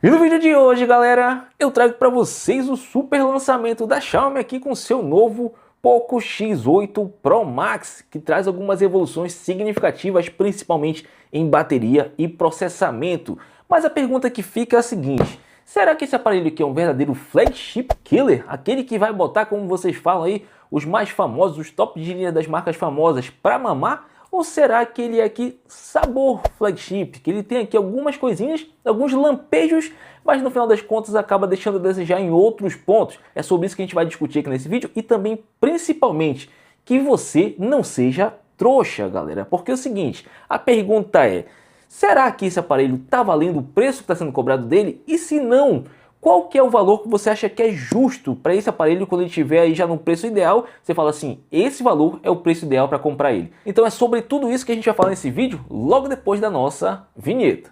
E no vídeo de hoje, galera, eu trago para vocês o super lançamento da Xiaomi aqui com seu novo Poco X8 Pro Max, que traz algumas evoluções significativas, principalmente em bateria e processamento. Mas a pergunta que fica é a seguinte: será que esse aparelho aqui é um verdadeiro flagship killer? Aquele que vai botar, como vocês falam aí, os mais famosos, os top de linha das marcas famosas para mamar? Ou será que ele é aqui sabor flagship, que ele tem aqui algumas coisinhas, alguns lampejos, mas no final das contas acaba deixando a desejar em outros pontos? É sobre isso que a gente vai discutir aqui nesse vídeo e também, principalmente, que você não seja trouxa, galera. Porque é o seguinte, a pergunta é: será que esse aparelho está valendo o preço que está sendo cobrado dele? E se não, qual que é o valor que você acha que é justo para esse aparelho quando ele estiver aí já no preço ideal? Você fala assim, esse valor é o preço ideal para comprar ele. Então é sobre tudo isso que a gente vai falar nesse vídeo, logo depois da nossa vinheta.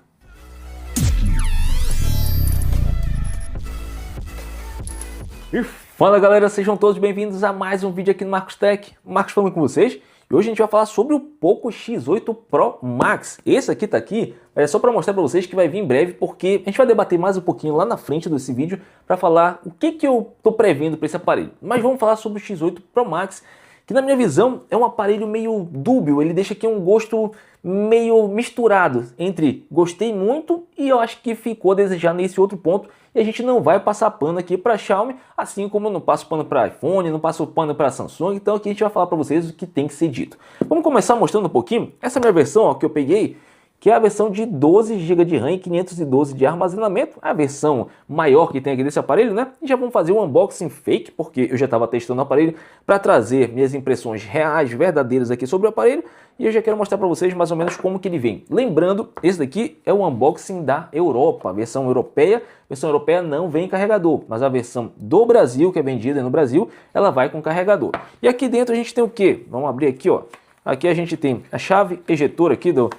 E fala, galera, sejam todos bem-vindos a mais um vídeo aqui no Marcos Tech. Marcos falando com vocês. E hoje a gente vai falar sobre o Poco X8 Pro Max. Esse aqui tá aqui, é só para mostrar para vocês que vai vir em breve, porque a gente vai debater mais um pouquinho lá na frente desse vídeo para falar o que eu tô prevendo para esse aparelho. Mas vamos falar sobre o X8 Pro Max, que na minha visão é um aparelho meio dúbio. Ele deixa aqui um gosto meio misturado entre gostei muito e eu acho que ficou a desejar nesse outro ponto. E a gente não vai passar pano aqui para Xiaomi, assim como eu não passo pano para iPhone, não passo pano para Samsung. Então aqui a gente vai falar para vocês o que tem que ser dito. Vamos começar mostrando um pouquinho. Essa é a minha versão, ó, que eu peguei, que é a versão de 12 GB de RAM e 512 de armazenamento, a versão maior que tem aqui desse aparelho, né? E já vamos fazer um unboxing fake, porque eu já estava testando o aparelho para trazer minhas impressões reais, verdadeiras aqui sobre o aparelho, e eu já quero mostrar para vocês mais ou menos como que ele vem. Lembrando, esse daqui é o unboxing da Europa, a versão europeia. A versão europeia não vem carregador, mas a versão do Brasil, que é vendida no Brasil, ela vai com carregador. E aqui dentro a gente tem o quê? Vamos abrir aqui, ó. Aqui a gente tem a chave ejetora aqui do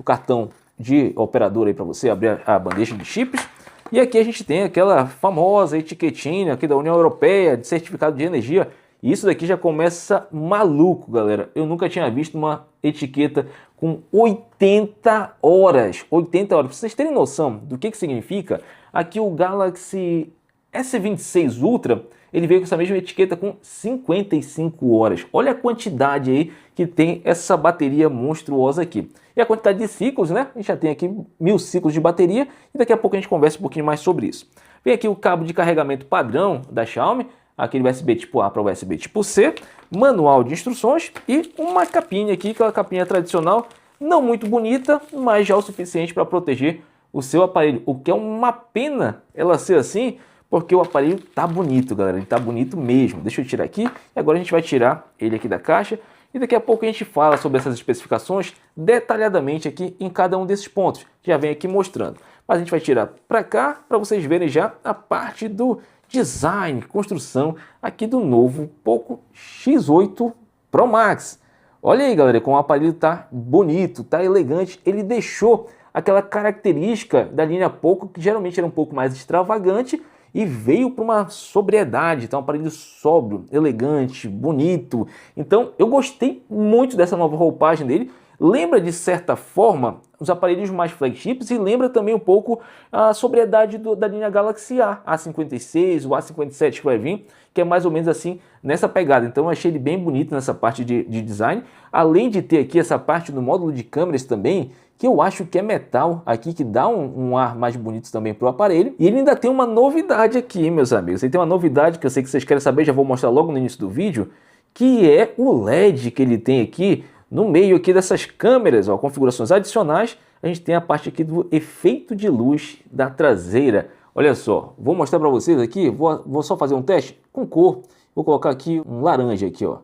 cartão de operador aí para você abrir a bandeja de chips. E aqui a gente tem aquela famosa etiquetinha aqui da União Europeia de certificado de energia. E isso daqui já começa maluco, galera. Eu nunca tinha visto uma etiqueta com 80 horas. 80 horas. Para vocês terem noção do que significa, aqui o Galaxy S26 Ultra, ele veio com essa mesma etiqueta com 55 horas. Olha a quantidade aí que tem essa bateria monstruosa aqui. E a quantidade de ciclos, né? A gente já tem aqui 1000 ciclos de bateria e daqui a pouco a gente conversa um pouquinho mais sobre isso. Vem aqui o cabo de carregamento padrão da Xiaomi, aquele USB tipo A para USB tipo C, manual de instruções e uma capinha aqui, aquela capinha tradicional, não muito bonita, mas já o suficiente para proteger o seu aparelho. O que é uma pena ela ser assim, porque o aparelho tá bonito, galera, ele tá bonito mesmo. Deixa eu tirar aqui, e agora a gente vai tirar ele aqui da caixa, e daqui a pouco a gente fala sobre essas especificações detalhadamente aqui em cada um desses pontos. Já vem aqui mostrando. Mas a gente vai tirar para cá, para vocês verem já a parte do design, construção aqui do novo Poco X8 Pro Max. Olha aí, galera, como o aparelho tá bonito, tá elegante. Ele deixou aquela característica da linha Poco, que geralmente era um pouco mais extravagante, e veio para uma sobriedade, tá? Um aparelho sóbrio, elegante, bonito. Então eu gostei muito dessa nova roupagem dele. Lembra de certa forma os aparelhos mais flagships e lembra também um pouco a sobriedade da linha Galaxy A, A56, o A57 que vai vir, que é mais ou menos assim nessa pegada. Então eu achei ele bem bonito nessa parte de design, além de ter aqui essa parte do módulo de câmeras também, que eu acho que é metal aqui, que dá um ar mais bonito também para o aparelho. E ele ainda tem uma novidade aqui, meus amigos. Ele tem uma novidade que eu sei que vocês querem saber, já vou mostrar logo no início do vídeo, que é o LED que ele tem aqui no meio aqui dessas câmeras, ó, configurações adicionais. A gente tem a parte aqui do efeito de luz da traseira. Olha só, vou mostrar para vocês aqui, vou só fazer um teste com cor. Vou colocar aqui um laranja aqui, ó.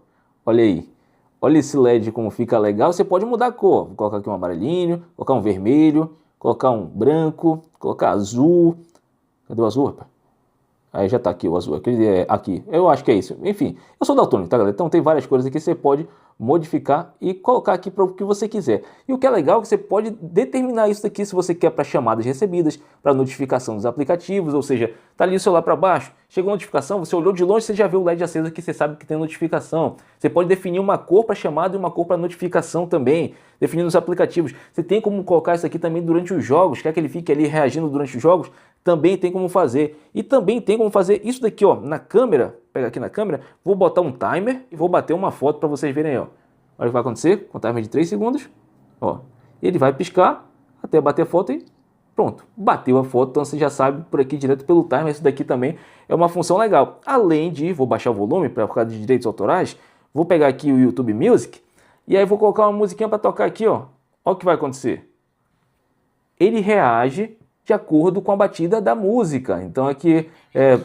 Olha aí. Olha esse LED como fica legal. Você pode mudar a cor. Vou colocar aqui um amarelinho, colocar um vermelho, colocar um branco, colocar azul. Cadê o azul, rapaz? Aí já tá aqui o azul, aqui. Eu acho que é isso. Enfim, eu sou daltônico, tá, galera? Então tem várias cores aqui que você pode modificar e colocar aqui para o que você quiser. E o que é legal é que você pode determinar isso daqui se você quer para chamadas recebidas, para notificação dos aplicativos, ou seja, tá ali o celular para baixo, chegou a notificação, você olhou de longe, você já viu o LED aceso aqui, você sabe que tem notificação. Você pode definir uma cor para chamada e uma cor para notificação também. definindo os aplicativos. Você tem como colocar isso aqui também durante os jogos, quer que ele fique ali reagindo durante os jogos? Também tem como fazer. E também tem como fazer isso daqui, ó, na câmera. Pega aqui na câmera, vou botar um timer e vou bater uma foto para vocês verem aí, ó. Olha o que vai acontecer com o timer de 3 segundos. Ó, ele vai piscar até bater a foto e pronto, bateu a foto. Então você já sabe por aqui direto pelo timer. Isso daqui também é uma função legal. Além de, vou baixar o volume para por causa de direitos autorais, vou pegar aqui o YouTube Music e aí vou colocar uma musiquinha para tocar aqui, ó. Olha o que vai acontecer. Ele reage de acordo com a batida da música. Então aqui,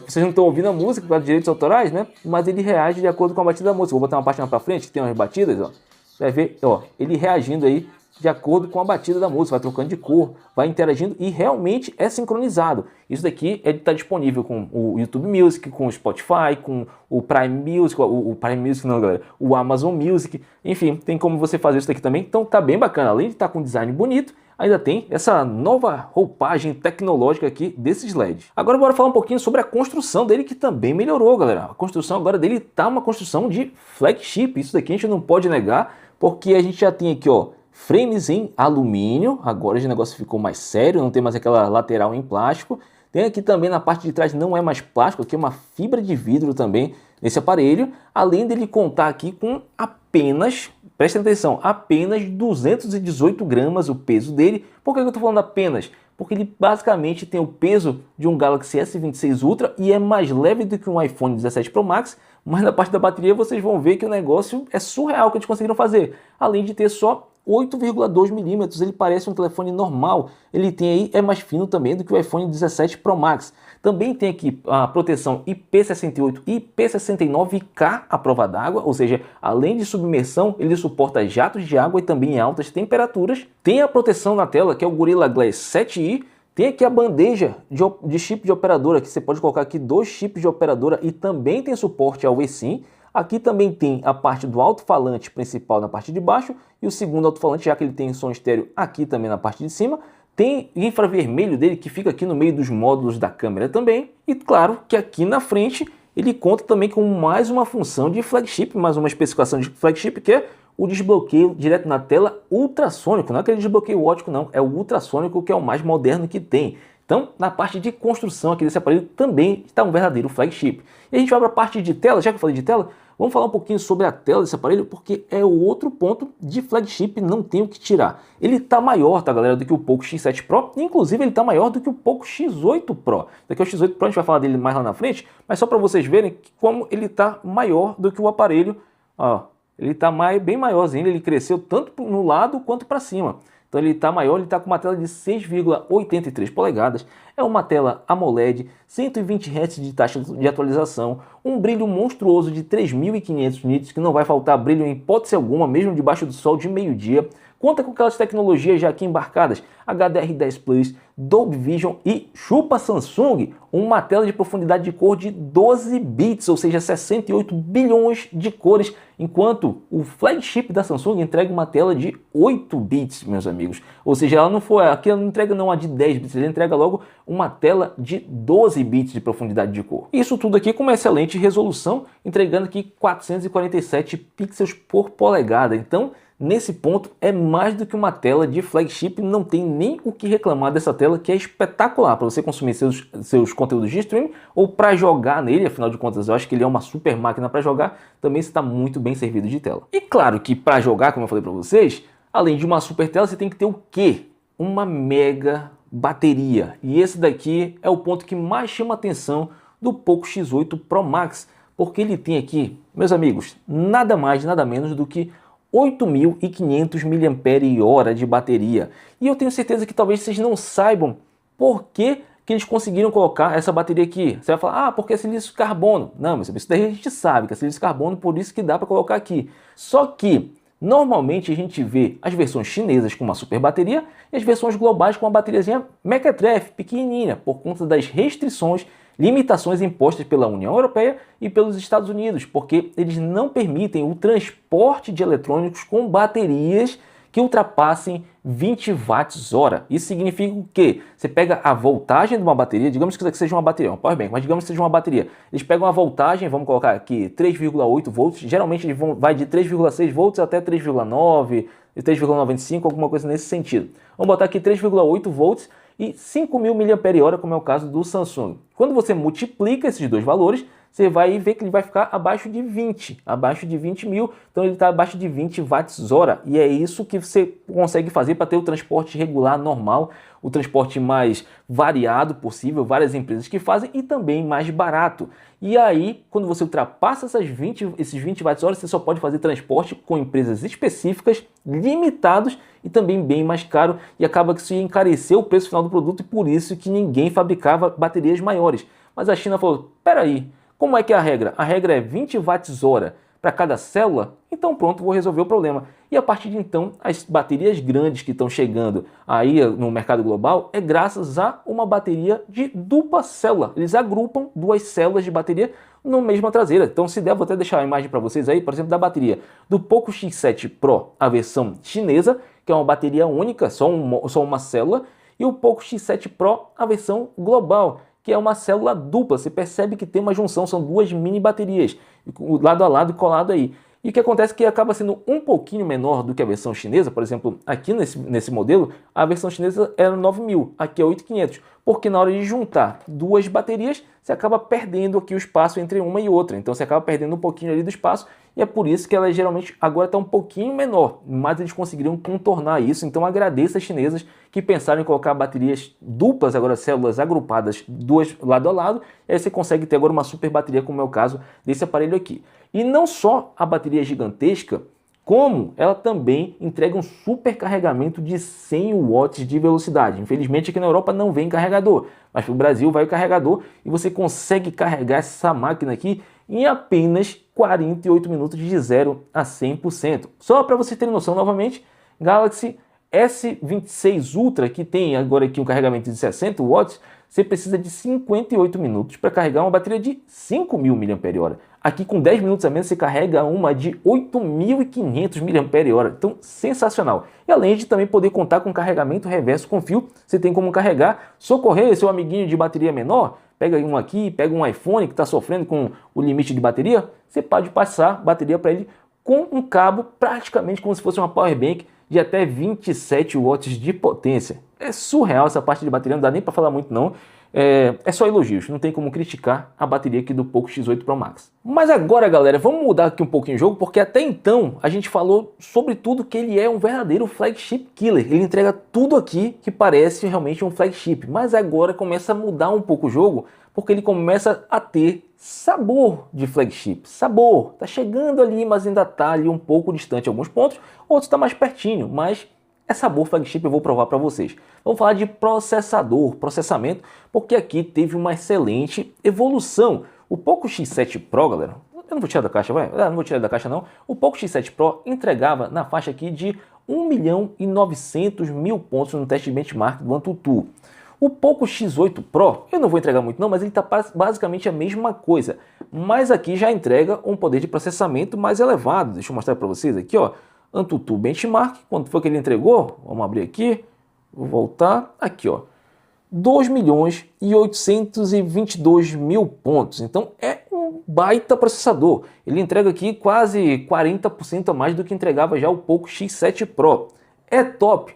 vocês não estão ouvindo a música por causa de direitos autorais, né? Mas ele reage de acordo com a batida da música. Vou botar uma página para frente que tem umas batidas, ó. Vai ver, ó, ele reagindo aí de acordo com a batida da música, vai trocando de cor, vai interagindo e realmente é sincronizado. Isso daqui está disponível com o YouTube Music, com o Spotify, com o Prime Music, o Prime Music não, galera, o Amazon Music, enfim, tem como você fazer isso daqui também. Então tá bem bacana, além de estar com um design bonito, ainda tem essa nova roupagem tecnológica aqui desses LEDs. Agora bora falar um pouquinho sobre a construção dele, que também melhorou, galera. A construção agora dele tá uma construção de flagship, isso daqui a gente não pode negar, porque a gente já tem aqui, ó, frames em alumínio, agora o negócio ficou mais sério, não tem mais aquela lateral em plástico. Tem aqui também na parte de trás, não é mais plástico, aqui é uma fibra de vidro também nesse aparelho, além dele contar aqui com apenas, prestem atenção, apenas 218 gramas o peso dele. Por que eu estou falando apenas? Porque ele basicamente tem o peso de um Galaxy S26 Ultra e é mais leve do que um iPhone 17 Pro Max, mas na parte da bateria vocês vão ver que o negócio é surreal que eles conseguiram fazer. Além de ter só 8,2 milímetros, ele parece um telefone normal. Ele tem aí, é mais fino também do que o iPhone 17 Pro Max. Também tem aqui a proteção IP68 e IP69K à prova d'água, ou seja, além de submersão, ele suporta jatos de água e também em altas temperaturas. Tem a proteção na tela, que é o Gorilla Glass 7i. Tem aqui a bandeja de chip de operadora, que você pode colocar aqui 2 chips de operadora e também tem suporte ao eSIM. Aqui também tem a parte do alto-falante principal na parte de baixo e o segundo alto-falante, já que ele tem som estéreo aqui também na parte de cima. Tem infravermelho dele que fica aqui no meio dos módulos da câmera também. E claro que aqui na frente ele conta também com mais uma função de flagship, mais uma especificação de flagship, que é o desbloqueio direto na tela ultrassônico. Não é aquele desbloqueio óptico não, é o ultrassônico, que é o mais moderno que tem. Então, na parte de construção aqui desse aparelho também está um verdadeiro flagship. E a gente vai para a parte de tela, já que eu falei de tela, vamos falar um pouquinho sobre a tela desse aparelho, porque é o outro ponto de flagship, não tem o que tirar. Ele está maior, tá galera, do que o Poco X7 Pro, inclusive ele está maior do que o Poco X8 Pro. Daqui ao X8 Pro a gente vai falar dele mais lá na frente, mas só para vocês verem como ele está maior do que o aparelho. Ó, ele está bem maiorzinho, ele cresceu tanto no lado quanto para cima. Então ele está maior, ele está com uma tela de 6,83 polegadas, é uma tela AMOLED, 120 Hz de taxa de atualização, um brilho monstruoso de 3.500 nits, que não vai faltar brilho em hipótese alguma, mesmo debaixo do sol de meio-dia. Conta com aquelas tecnologias já aqui embarcadas, HDR10 Plus, Dolby Vision e chupa Samsung, uma tela de profundidade de cor de 12 bits, ou seja, 68 bilhões de cores, enquanto o flagship da Samsung entrega uma tela de 8 bits, meus amigos. Ou seja, aqui ela não entrega não a de 10 bits, ela entrega logo uma tela de 12 bits de profundidade de cor. Isso tudo aqui com uma excelente resolução, entregando aqui 447 pixels por polegada. Então, nesse ponto, é mais do que uma tela de flagship, não tem nem o que reclamar dessa tela, que é espetacular para você consumir seus conteúdos de streaming ou para jogar nele. Afinal de contas, eu acho que ele é uma super máquina para jogar, também está muito bem servido de tela. E claro que para jogar, como eu falei para vocês, além de uma super tela, você tem que ter o quê? Uma mega bateria. E esse daqui é o ponto que mais chama a atenção do Poco X8 Pro Max, porque ele tem aqui, meus amigos, nada mais, nada menos do que 8.500 mAh de bateria. E eu tenho certeza que talvez vocês não saibam por que eles conseguiram colocar essa bateria aqui. Você vai falar, ah, porque é silício carbono. Não, mas isso daí a gente sabe que é silício carbono, por isso que dá para colocar aqui. Só que, normalmente a gente vê as versões chinesas com uma super bateria e as versões globais com uma bateriazinha mequetrefe, pequenininha, por conta das restrições, limitações impostas pela União Europeia e pelos Estados Unidos, porque eles não permitem o transporte de eletrônicos com baterias que ultrapassem 20 watts-hora. Isso significa o quê? Você pega a voltagem de uma bateria, digamos que seja uma bateria, um powerbank, mas digamos que seja uma bateria. Eles pegam a voltagem, vamos colocar aqui 3,8 volts, geralmente ele vai de 3,6 volts até 3,9, 3,95, alguma coisa nesse sentido. Vamos botar aqui 3,8 volts e 5.000 mAh, como é o caso do Samsung. Quando você multiplica esses dois valores, você vai ver que ele vai ficar abaixo de 20 mil, então ele está abaixo de 20 watts-hora, e é isso que você consegue fazer para ter o transporte regular normal, o transporte mais variado possível, várias empresas que fazem, e também mais barato. E aí, quando você ultrapassa esses 20 watts-hora, você só pode fazer transporte com empresas específicas, limitados e também bem mais caro, e acaba que isso ia encarecer o preço final do produto, e por isso que ninguém fabricava baterias maiores. Mas a China falou, peraí, como é que é a regra? A regra é 20 watts-hora para cada célula? Então pronto, vou resolver o problema. E a partir de então, as baterias grandes que estão chegando aí no mercado global é graças a uma bateria de dupla célula. Eles agrupam duas células de bateria na mesma traseira. Então se der, vou até deixar a imagem para vocês aí, por exemplo, da bateria do Poco X7 Pro, a versão chinesa, que é uma bateria única, só uma célula, e o Poco X7 Pro, a versão global, que é uma célula dupla. Você percebe que tem uma junção, são duas mini baterias, lado a lado e colado aí. E o que acontece é que acaba sendo um pouquinho menor do que a versão chinesa. Por exemplo, aqui nesse modelo, a versão chinesa era 9.000, aqui é 8.500, porque na hora de juntar duas baterias, você acaba perdendo aqui o espaço entre uma e outra. Então você acaba perdendo um pouquinho ali do espaço, e é por isso que ela geralmente agora está um pouquinho menor, mas eles conseguiriam contornar isso. Então agradeço às chinesas que pensaram em colocar baterias duplas, agora células agrupadas, duas lado a lado, e aí você consegue ter agora uma super bateria, como é o caso desse aparelho aqui. E não só a bateria é gigantesca, como ela também entrega um super carregamento de 100 watts de velocidade. Infelizmente aqui na Europa não vem carregador, mas para o Brasil vai o carregador e você consegue carregar essa máquina aqui em apenas 48 minutos de 0 a 100%. Só para você ter noção, novamente, Galaxy S26 Ultra, que tem agora aqui um carregamento de 60 watts, você precisa de 58 minutos para carregar uma bateria de 5.000 mAh. Aqui com 10 minutos a menos você carrega uma de 8.500 mAh. Então, sensacional. E além de também poder contar com carregamento reverso com fio, você tem como carregar, socorrer seu amiguinho de bateria menor, pega um aqui, pega um iPhone que está sofrendo com o limite de bateria, você pode passar bateria para ele com um cabo praticamente como se fosse uma power bank de até 27 watts de potência. É surreal essa parte de bateria, não dá nem para falar muito não. É só elogios, não tem como criticar a bateria aqui do Poco X8 Pro Max. Mas agora, galera, vamos mudar aqui um pouquinho o jogo, porque até então a gente falou sobre tudo que ele é um verdadeiro flagship killer. Ele entrega tudo aqui que parece realmente um flagship, mas agora começa a mudar um pouco o jogo, porque ele começa a ter sabor de flagship. Sabor, tá chegando ali, mas ainda tá ali um pouco distante em alguns pontos, outros tá mais pertinho, mas é sabor flagship, eu vou provar para vocês. Vamos falar de processamento, porque aqui teve uma excelente evolução. O Poco X7 Pro, galera, eu não vou tirar da caixa, vai? Não vou tirar da caixa não. O Poco X7 Pro entregava na faixa aqui de 1.900.000 pontos no teste de benchmark do AnTuTu. O Poco X8 Pro, eu não vou entregar muito não, mas ele está basicamente a mesma coisa. Mas aqui já entrega um poder de processamento mais elevado. Deixa eu mostrar para vocês aqui, ó. AnTuTu Benchmark, quanto foi que ele entregou? Vamos abrir aqui, vou voltar, aqui ó, 2.822.000 pontos, então é um baita processador, ele entrega aqui quase 40% a mais do que entregava já o Poco X7 Pro. É top,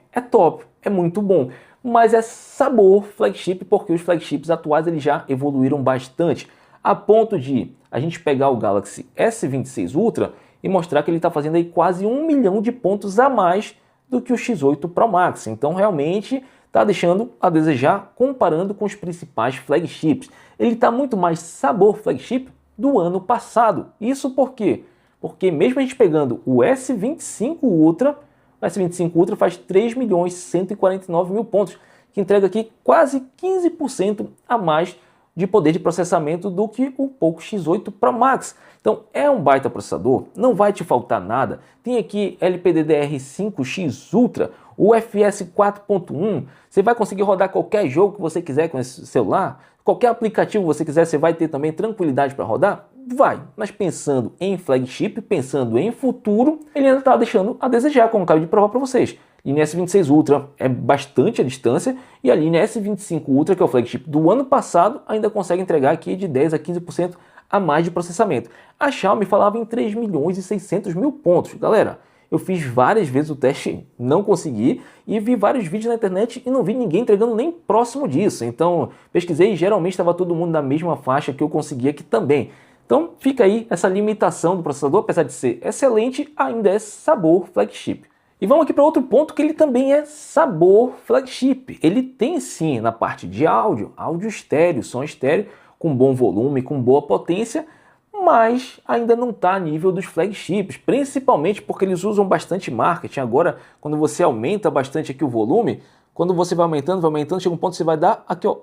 é muito bom, mas é sabor flagship, porque os flagships atuais eles já evoluíram bastante, a ponto de a gente pegar o Galaxy S26 Ultra e mostrar que ele está fazendo aí quase 1 milhão de pontos a mais do que o X8 Pro Max. Então realmente está deixando a desejar comparando com os principais flagships. Ele está muito mais sabor flagship do ano passado. Isso por quê? Porque mesmo a gente pegando o S25 Ultra, o S25 Ultra faz 3.149.000 pontos, que entrega aqui quase 15% a mais de poder de processamento do que o Poco X8 Pro Max. Então é um baita processador, não vai te faltar nada. Tem aqui LPDDR5X Ultra, UFS 4.1, você vai conseguir rodar qualquer jogo que você quiser com esse celular, qualquer aplicativo que você quiser, você vai ter também tranquilidade para rodar? Vai, mas pensando em flagship, pensando em futuro, ele ainda está deixando a desejar, como eu acabei de provar para vocês. Linha S26 Ultra é bastante a distância e a linha S25 Ultra, que é o flagship do ano passado, ainda consegue entregar aqui de 10 a 15% a mais de processamento. A Xiaomi falava em 3 milhões e 600 mil pontos. Galera, eu fiz várias vezes o teste, não consegui, e vi vários vídeos na internet e não vi ninguém entregando nem próximo disso. Então, pesquisei e geralmente estava todo mundo na mesma faixa que eu consegui aqui também. Então, fica aí essa limitação do processador, apesar de ser excelente, ainda é sabor flagship. E vamos aqui para outro ponto que ele também é sabor flagship. Ele tem sim, na parte de áudio, áudio estéreo, som estéreo, com bom volume, com boa potência, mas ainda não está a nível dos flagships, principalmente porque eles usam bastante marketing. Agora, quando você aumenta bastante aqui o volume, quando você vai aumentando, chega um ponto que você vai dar aqui, ó,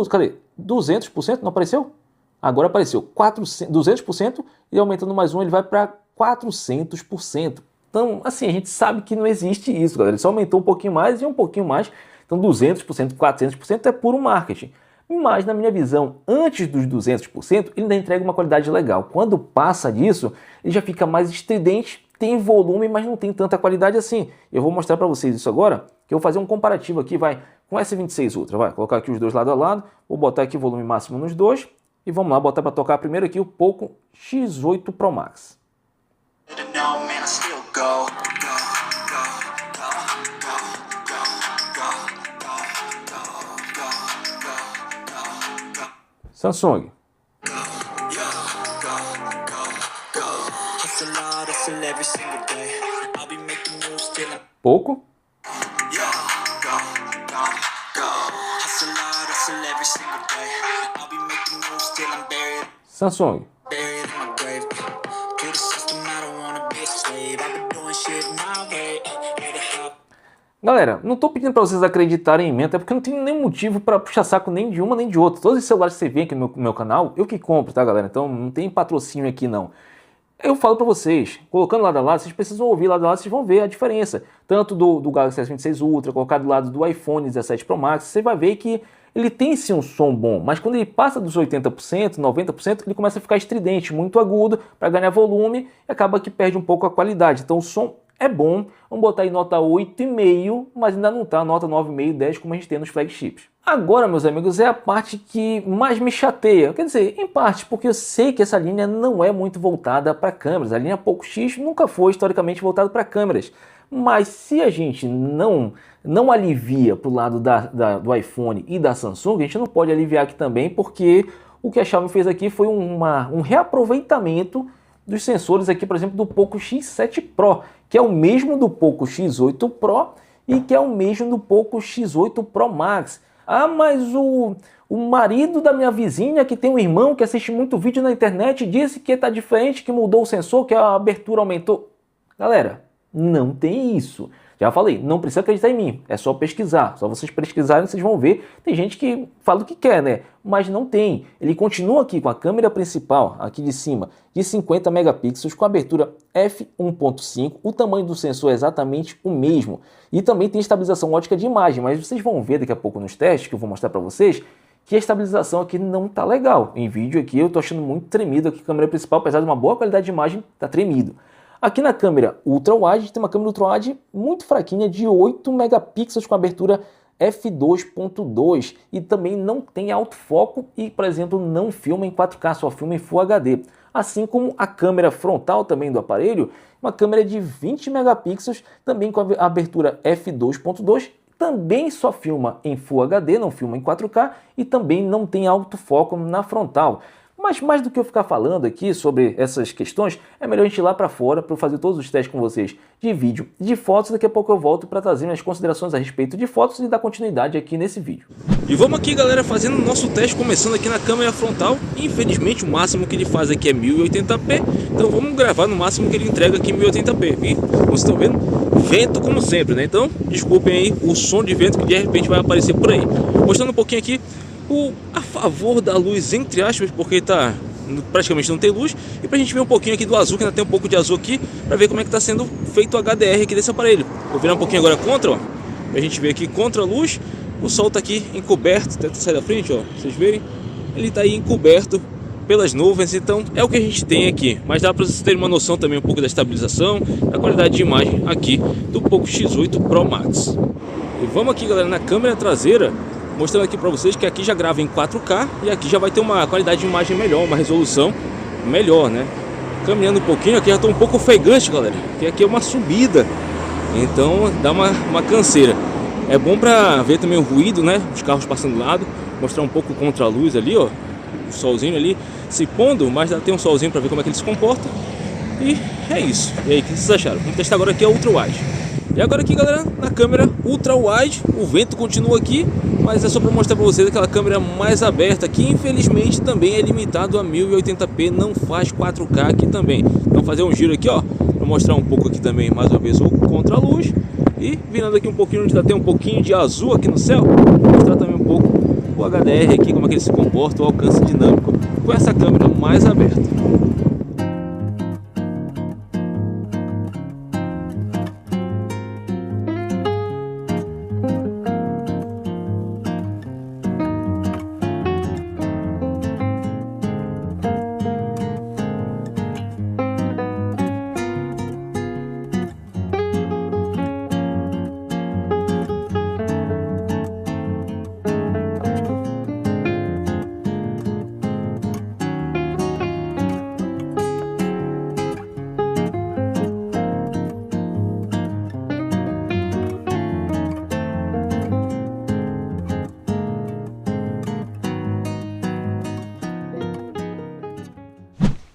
cadê? 200%, não apareceu? Agora apareceu 200% e aumentando mais um ele vai para 400%. Então, assim, a gente sabe que não existe isso, galera. Ele só aumentou um pouquinho mais e um pouquinho mais. Então, 200%, 400% é puro marketing. Mas, na minha visão, antes dos 200%, ele ainda entrega uma qualidade legal. Quando passa disso, ele já fica mais estridente, tem volume, mas não tem tanta qualidade assim. Eu vou mostrar para vocês isso agora, que eu vou fazer um comparativo aqui, vai, com o S26 Ultra. Vai, colocar aqui os dois lado a lado, vou botar aqui o volume máximo nos dois, e vamos lá, botar para tocar primeiro aqui o Poco X8 Pro Max. Samsung. Poco. Samsung. Galera, não estou pedindo para vocês acreditarem em mim, até porque não tem nenhum motivo para puxar saco nem de uma nem de outra. Todos os celulares que você vê aqui no meu canal, eu que compro, tá, galera? Então não tem patrocínio aqui, não. Eu falo para vocês, colocando lado a lado, vocês precisam ouvir lado a lado, vocês vão ver a diferença. Tanto do Galaxy S26 Ultra, colocar do lado do iPhone 17 Pro Max, você vai ver que ele tem sim um som bom, mas quando ele passa dos 80%, 90%, ele começa a ficar estridente, muito agudo, para ganhar volume, e acaba que perde um pouco a qualidade. Então o som é bom, vamos botar aí nota 8,5, mas ainda não está nota 9,5, 10 como a gente tem nos flagships. Agora, meus amigos, é a parte que mais me chateia. Quer dizer, em parte, porque eu sei que essa linha não é muito voltada para câmeras. A linha Poco X nunca foi historicamente voltada para câmeras. Mas se a gente não alivia para o lado do iPhone e da Samsung, a gente não pode aliviar aqui também, porque o que a Xiaomi fez aqui foi um reaproveitamento dos sensores aqui, por exemplo, do Poco X7 Pro, que é o mesmo do Poco X8 Pro e que é o mesmo do Poco X8 Pro Max. Ah, mas o marido da minha vizinha, que tem um irmão que assiste muito vídeo na internet, disse que está diferente, que mudou o sensor, que a abertura aumentou. Galera, não tem isso. Já falei, não precisa acreditar em mim, é só pesquisar. Só vocês pesquisarem, vocês vão ver. Tem gente que fala o que quer, né? Mas não tem. Ele continua aqui com a câmera principal, aqui de cima, de 50 megapixels, com abertura f1.5. O tamanho do sensor é exatamente o mesmo. E também tem estabilização ótica de imagem, mas vocês vão ver daqui a pouco nos testes, que eu vou mostrar para vocês, que a estabilização aqui não tá legal. Em vídeo aqui eu tô achando muito tremido aqui a câmera principal, apesar de uma boa qualidade de imagem, tá tremido. Aqui na câmera Ultra Wide, tem uma câmera Ultra Wide muito fraquinha de 8 megapixels com abertura f2.2 e também não tem autofoco e, por exemplo, não filma em 4K, só filma em Full HD. Assim como a câmera frontal também do aparelho, uma câmera de 20 megapixels, também com a abertura f2.2, também só filma em Full HD, não filma em 4K e também não tem autofoco na frontal. Mas mais do que eu ficar falando aqui sobre essas questões, é melhor a gente ir lá para fora para eu fazer todos os testes com vocês de vídeo e de fotos. Daqui a pouco eu volto para trazer minhas considerações a respeito de fotos e dar continuidade aqui nesse vídeo. E vamos aqui, galera, fazendo o nosso teste, começando aqui na câmera frontal. Infelizmente o máximo que ele faz aqui é 1080p, então vamos gravar no máximo que ele entrega aqui em 1080p. E, como vocês estão vendo, vento como sempre, né? Então desculpem aí o som de vento que de repente vai aparecer por aí. Mostrando um pouquinho aqui a favor da luz, entre aspas, porque tá praticamente não tem luz, e pra gente ver um pouquinho aqui do azul, que ainda tem um pouco de azul aqui, pra ver como é que tá sendo feito o HDR aqui desse aparelho. Vou virar um pouquinho agora contra, ó, pra gente ver aqui contra a luz. O sol tá aqui encoberto, tenta sair da frente, ó, vocês verem, ele tá aí encoberto pelas nuvens, então é o que a gente tem aqui. Mas dá para vocês terem uma noção também um pouco da estabilização, da qualidade de imagem aqui do Poco X8 Pro Max. E vamos aqui, galera, na câmera traseira, mostrando aqui para vocês que aqui já grava em 4K e aqui já vai ter uma qualidade de imagem melhor, uma resolução melhor, né? Caminhando um pouquinho, aqui já estou um pouco ofegante, galera, porque aqui é uma subida, então dá uma canseira. É bom para ver também o ruído, né? Os carros passando do lado, mostrar um pouco contra a luz ali, ó, o solzinho ali se pondo, mas tem um solzinho para ver como é que ele se comporta. E é isso. E aí, o que vocês acharam? Vamos testar agora aqui a Ultra Wide. E agora aqui, galera, na câmera Ultra Wide, o vento continua aqui, mas é só para mostrar para vocês aquela câmera mais aberta, que infelizmente também é limitado a 1080p, não faz 4K aqui também. Então fazer um giro aqui, ó, para mostrar um pouco aqui também, mais uma vez, o contra-luz. E virando aqui um pouquinho, onde tem um pouquinho de azul aqui no céu, vou mostrar também um pouco o HDR aqui, como é que ele se comporta, o alcance dinâmico com essa câmera mais aberta.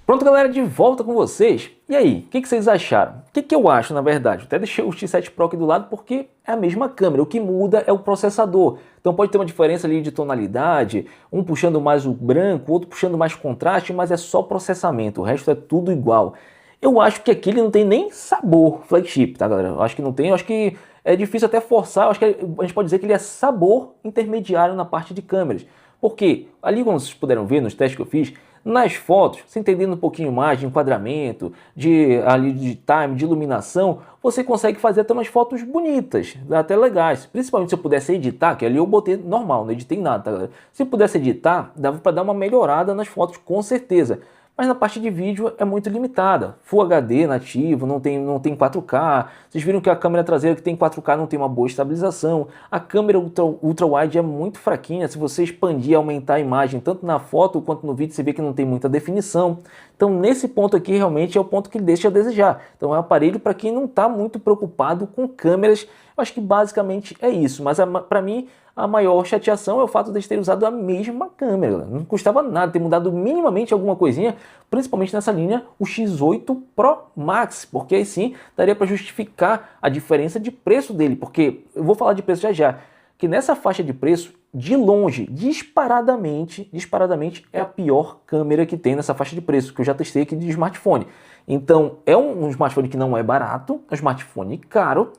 Pronto, galera, de volta com vocês. E aí, o que vocês acharam? O que eu acho, na verdade? Eu até deixei o X7 Pro aqui do lado porque é a mesma câmera. O que muda é o processador. Então pode ter uma diferença ali de tonalidade, um puxando mais o branco, outro puxando mais contraste, mas é só processamento. O resto é tudo igual. Eu acho que aqui ele não tem nem sabor flagship, tá, galera? Eu acho que não tem, eu acho que é difícil até forçar. Eu acho que a gente pode dizer que ele é sabor intermediário na parte de câmeras. Porque ali, como vocês puderam ver nos testes que eu fiz, nas fotos, você entendendo um pouquinho mais de enquadramento, de time, de iluminação, você consegue fazer até umas fotos bonitas, até legais. Principalmente se eu pudesse editar, que ali eu botei normal, não editei nada, tá, galera? Se eu pudesse editar, dava para dar uma melhorada nas fotos, com certeza. Mas na parte de vídeo é muito limitada. Full HD nativo, não tem 4K. Vocês viram que a câmera traseira que tem 4K não tem uma boa estabilização. A câmera ultra wide é muito fraquinha. Se você expandir e aumentar a imagem, tanto na foto quanto no vídeo, você vê que não tem muita definição. Então nesse ponto aqui realmente é o ponto que deixa a desejar. Então é um aparelho para quem não está muito preocupado com câmeras. Eu acho que basicamente é isso. Mas para mim a maior chateação é o fato de eles terem usado a mesma câmera. Não custava nada ter mudado minimamente alguma coisinha, principalmente nessa linha, o X8 Pro Max, porque aí sim daria para justificar a diferença de preço dele, porque eu vou falar de preço já, que nessa faixa de preço, de longe, disparadamente é a pior câmera que tem nessa faixa de preço, que eu já testei aqui de smartphone. Então é um smartphone que não é barato, é um smartphone caro,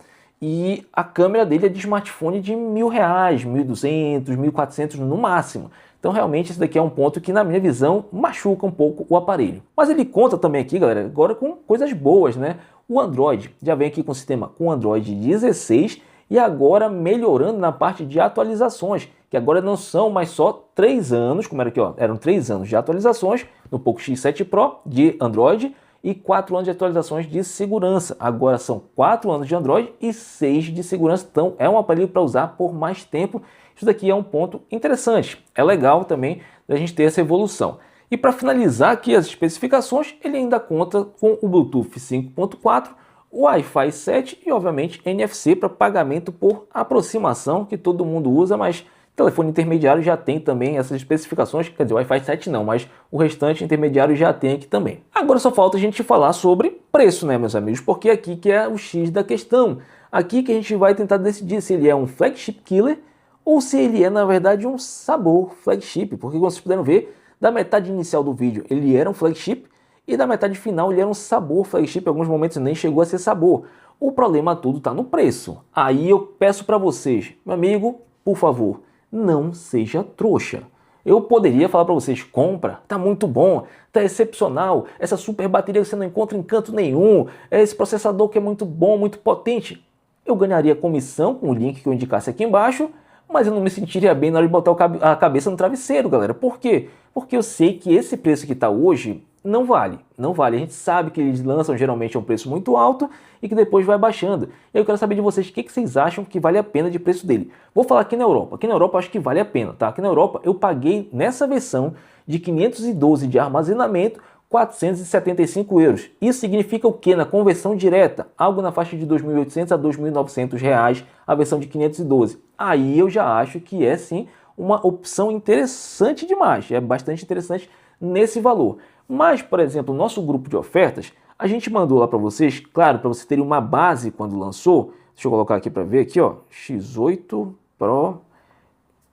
e a câmera dele é de smartphone de R$1.000, 1.200, 1.400 no máximo. Então realmente esse daqui é um ponto que na minha visão machuca um pouco o aparelho. Mas ele conta também aqui, galera, agora com coisas boas, né? O Android já vem aqui com o sistema com Android 16 e agora melhorando na parte de atualizações, que agora não são mais só 3 anos, como era aqui, ó, eram 3 anos de atualizações no Poco X7 Pro de Android, e 4 anos de atualizações de segurança. Agora são 4 anos de Android e 6 de segurança. Então é um aparelho para usar por mais tempo. Isso daqui é um ponto interessante. É legal também a gente ter essa evolução. E para finalizar aqui as especificações, ele ainda conta com o Bluetooth 5.4, o Wi-Fi 7 e obviamente NFC para pagamento por aproximação, que todo mundo usa, mas telefone intermediário já tem também essas especificações, quer dizer, o Wi-Fi 7 não, mas o restante intermediário já tem aqui também. Agora só falta a gente falar sobre preço, né, meus amigos, porque aqui que é o X da questão. Aqui que a gente vai tentar decidir se ele é um flagship killer ou se ele é, na verdade, um sabor flagship, porque como vocês puderam ver, da metade inicial do vídeo ele era um flagship e da metade final ele era um sabor flagship, em alguns momentos nem chegou a ser sabor. O problema todo está no preço. Aí eu peço para vocês, meu amigo, por favor, não seja trouxa. Eu poderia falar para vocês, compra, tá muito bom, tá excepcional, essa super bateria que você não encontra em canto nenhum, esse processador que é muito bom, muito potente. Eu ganharia comissão com o link que eu indicasse aqui embaixo, mas eu não me sentiria bem na hora de botar a cabeça no travesseiro, galera. Por quê? Porque eu sei que esse preço que está hoje não vale, não vale. A gente sabe que eles lançam geralmente a um preço muito alto e que depois vai baixando. E eu quero saber de vocês o que vocês acham que vale a pena de preço dele. Vou falar aqui na Europa. Aqui na Europa eu acho que vale a pena, tá? Aqui na Europa eu paguei nessa versão de 512 de armazenamento 475 euros. Isso significa o que na conversão direta? Algo na faixa de 2.800 a 2.900 reais a versão de 512. Aí eu já acho que é sim uma opção interessante demais. É bastante interessante nesse valor. Mas, por exemplo, o nosso grupo de ofertas, a gente mandou lá para vocês, claro, para vocês terem uma base quando lançou. Deixa eu colocar aqui para ver, aqui ó, X8 Pro,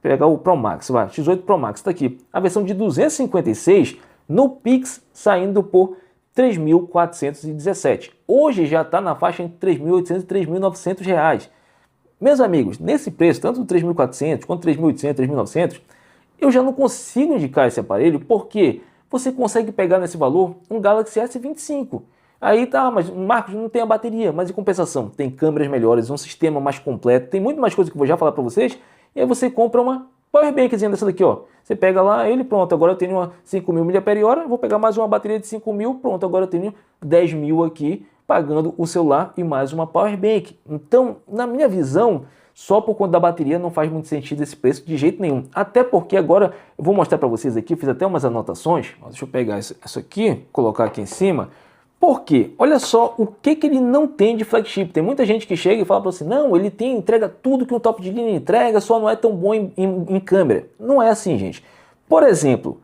pegar o Pro Max, vai, X8 Pro Max, está aqui. A versão de 256 no Pix saindo por 3.417. Hoje já está na faixa entre 3.800 e 3.900 reais. Meus amigos, nesse preço, tanto do 3.400 quanto 3.800, 3.900, eu já não consigo indicar esse aparelho porque você consegue pegar nesse valor um Galaxy S25. Aí tá, mas Marcos, não tem a bateria, mas em compensação tem câmeras melhores, um sistema mais completo, tem muito mais coisa que eu vou já falar para vocês, e aí você compra uma powerbankzinha dessa daqui, ó. Você pega lá ele, pronto, agora eu tenho uma 5.000 mAh, vou pegar mais uma bateria de 5.000, pronto, agora eu tenho 10.000 aqui, pagando o celular e mais uma powerbank. Então, na minha visão, só por conta da bateria não faz muito sentido esse preço de jeito nenhum. Até porque agora eu vou mostrar para vocês aqui, fiz até umas anotações. Deixa eu pegar isso aqui, colocar aqui em cima. Por quê? Olha só o que ele não tem de flagship. Tem muita gente que chega e fala para você, não, ele entrega tudo que um top de linha entrega, só não é tão bom em câmera. Não é assim, gente. Por exemplo,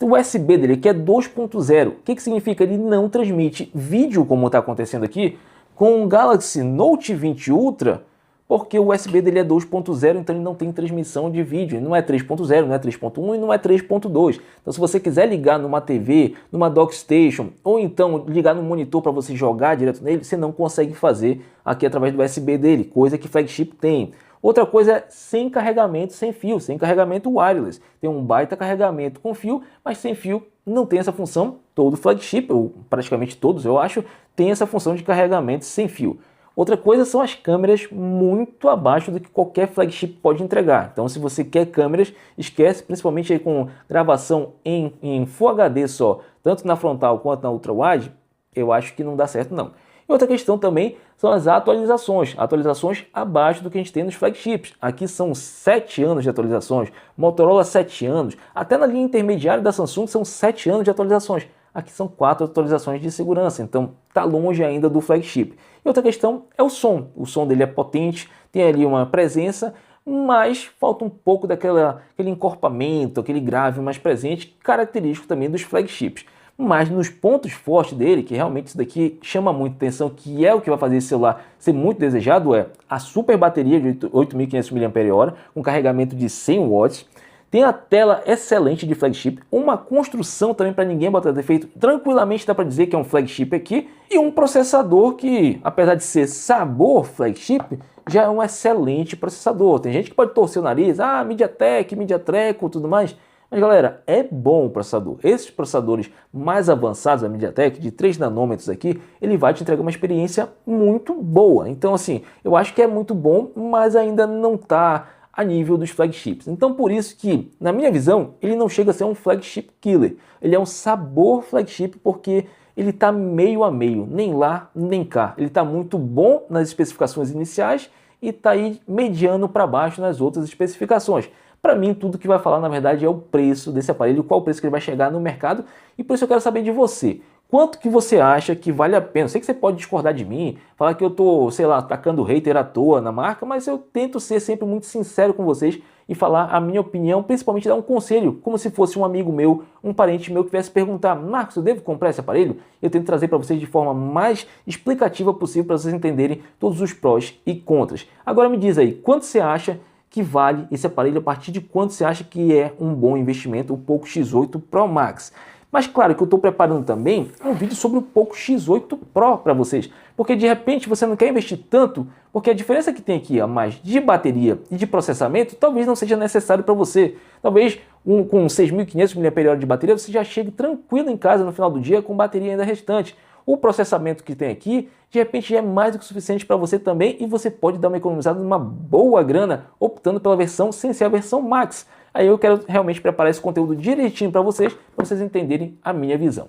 o USB dele que é 2.0, o que significa? Ele não transmite vídeo, como está acontecendo aqui, com o Galaxy Note 20 Ultra, porque o USB dele é 2.0, então ele não tem transmissão de vídeo. Ele não é 3.0, não é 3.1 e não é 3.2. Então se você quiser ligar numa TV, numa DockStation, ou então ligar no monitor para você jogar direto nele, você não consegue fazer aqui através do USB dele, coisa que flagship tem. Outra coisa é sem carregamento sem fio, sem carregamento wireless. Tem um baita carregamento com fio, mas sem fio não tem essa função. Todo flagship, ou praticamente todos eu acho, tem essa função de carregamento sem fio. Outra coisa são as câmeras muito abaixo do que qualquer flagship pode entregar. Então se você quer câmeras, esquece, principalmente aí com gravação em Full HD só, tanto na frontal quanto na ultra wide, eu acho que não dá certo não. E outra questão também são as atualizações abaixo do que a gente tem nos flagships. Aqui são 7 anos de atualizações, Motorola 7 anos, até na linha intermediária da Samsung são 7 anos de atualizações. Aqui são 4 atualizações de segurança, então está longe ainda do flagship. E outra questão é o som dele é potente, tem ali uma presença, mas falta um pouco aquele encorpamento, aquele grave mais presente, característico também dos flagships. Mas nos pontos fortes dele, que realmente isso daqui chama muito atenção, que é o que vai fazer esse celular ser muito desejado, é a super bateria de 8.500 mAh, com carregamento de 100 watts, tem a tela excelente de flagship, uma construção também para ninguém botar defeito, tranquilamente dá para dizer que é um flagship aqui, e um processador que, apesar de ser sabor flagship, já é um excelente processador. Tem gente que pode torcer o nariz, MediaTek, MediaTreco, tudo mais, mas galera, é bom o processador. Esses processadores mais avançados da MediaTek, de 3 nanômetros aqui, ele vai te entregar uma experiência muito boa. Então assim, eu acho que é muito bom, mas ainda não está a nível dos flagships. Então por isso que, na minha visão, ele não chega a ser um flagship killer. Ele é um sabor flagship porque ele está meio a meio, nem lá, nem cá. Ele está muito bom nas especificações iniciais e está aí mediano para baixo nas outras especificações. Para mim, tudo que vai falar, na verdade, é o preço desse aparelho, qual o preço que ele vai chegar no mercado, e por isso eu quero saber de você. Quanto que você acha que vale a pena? Eu sei que você pode discordar de mim, falar que eu tô, sei lá, atacando hater à toa na marca, mas eu tento ser sempre muito sincero com vocês e falar a minha opinião, principalmente dar um conselho, como se fosse um amigo meu, um parente meu que viesse perguntar, Marcos, eu devo comprar esse aparelho? Eu tento trazer para vocês de forma mais explicativa possível para vocês entenderem todos os prós e contras. Agora me diz aí, quanto você acha que vale esse aparelho, a partir de quanto você acha que é um bom investimento, o Poco X8 Pro Max? Mas claro que eu estou preparando também um vídeo sobre o Poco X8 Pro para vocês, porque de repente você não quer investir tanto, porque a diferença que tem aqui a mais de bateria e de processamento talvez não seja necessário para você. Talvez com 6.500 mAh de bateria você já chegue tranquilo em casa no final do dia com bateria ainda restante. O processamento que tem aqui, de repente, já é mais do que suficiente para você também e você pode dar uma economizada numa boa grana optando pela versão sem ser a versão Max. Aí eu quero realmente preparar esse conteúdo direitinho para vocês entenderem a minha visão.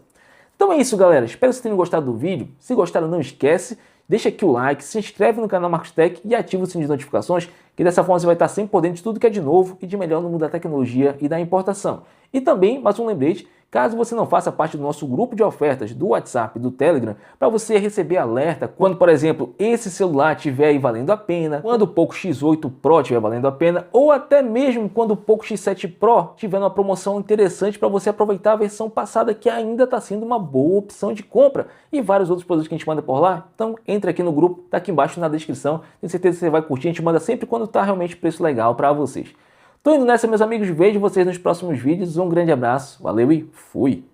Então é isso, galera. Espero que vocês tenham gostado do vídeo. Se gostaram, não esquece, deixa aqui o like, se inscreve no canal Marcos Tech e ativa o sininho de notificações, que dessa forma você vai estar sempre por dentro de tudo que é de novo e de melhor no mundo da tecnologia e da importação. E também, mais um lembrete, caso você não faça parte do nosso grupo de ofertas do WhatsApp e do Telegram, para você receber alerta quando, por exemplo, esse celular estiver aí valendo a pena, quando o Poco X8 Pro estiver valendo a pena, ou até mesmo quando o Poco X7 Pro tiver uma promoção interessante para você aproveitar a versão passada que ainda está sendo uma boa opção de compra, e vários outros produtos que a gente manda por lá. Então entre aqui no grupo, tá aqui embaixo na descrição, tenho certeza que você vai curtir, a gente manda sempre quando tá realmente preço legal para vocês. Tô indo nessa, meus amigos, vejo vocês nos próximos vídeos, um grande abraço, valeu e fui!